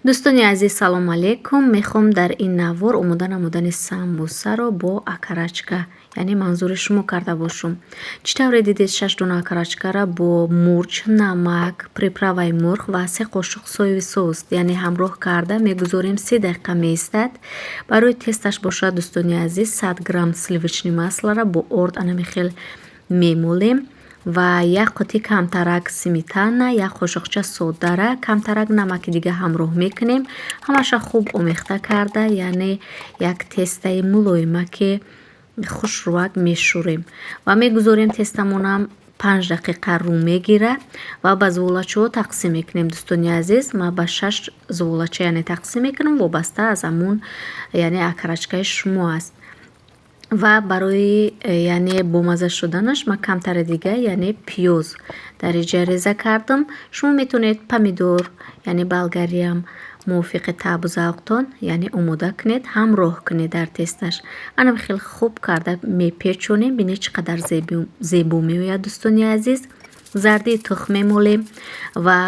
дӯстони азиз, салому алейкум. Мехоҳам дар ин навор омода самбусаро бо акарачка, яъне манзури шумо карда бошум. Чӣ тавре дидед 6 дона акарачкаро бо мурч, намак, приправаи мурғ ва 3 қошуқ соеви соус, яъне ҳамроҳ карда мегузорем 3 дақиқа меистад. Барои тесташ бошад, дӯстони азиз, 100 грамм сливочни маслоро бо орд анамихел мемолем ва як қути камтарак сметана, як қошуқча содара, камтарак намаки дига ҳамроҳ мекунем. Ҳамаша хуб омехта карда, яъне як тестаи мулоима ки хушрӯвак мешӯрем ва мегузорем тестамонам 5 дақиқа рӯ мегира ва ба зуволачаҳо тақсим мекунем. Дӯстони азиз, ман ба 6 зуволача яъне тақсим мекунам, вобаста аз ҳамун яъне акарачкаи шумо аст. ва барои яъне бомаза шуданаш ман камтаре дига яъне пиёз дар инҷа реза кардам. Шумо метавонед помидор яъне болгариям мувофиқи табу завқтон яъне омода кунед, ҳамроҳ кунед дар тесташ. анам хеле хуб карда мепечонем. бинед чӣ қадар зебо меояд. дӯстони азиз, зардии тухм мемолем ва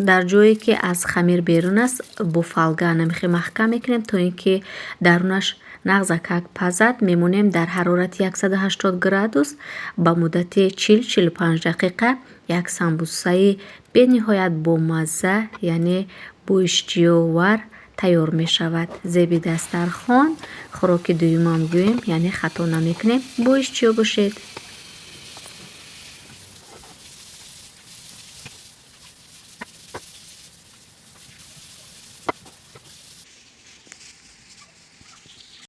дар ҷое ки аз хамир берун аст бо фолга анамихе маҳкам мекунем то ин ки дарунаш нағзакак пазад. мемонем дар ҳарорати 180 градус ба муддати 40-45 дақиқа. як самбусаи бениҳоят бомазза яъне бо иштиёвар тайёр мешавад. зеби дастархон, хӯроки дуюмам гӯем, яъне хато намекунем. бо иштиё бошед.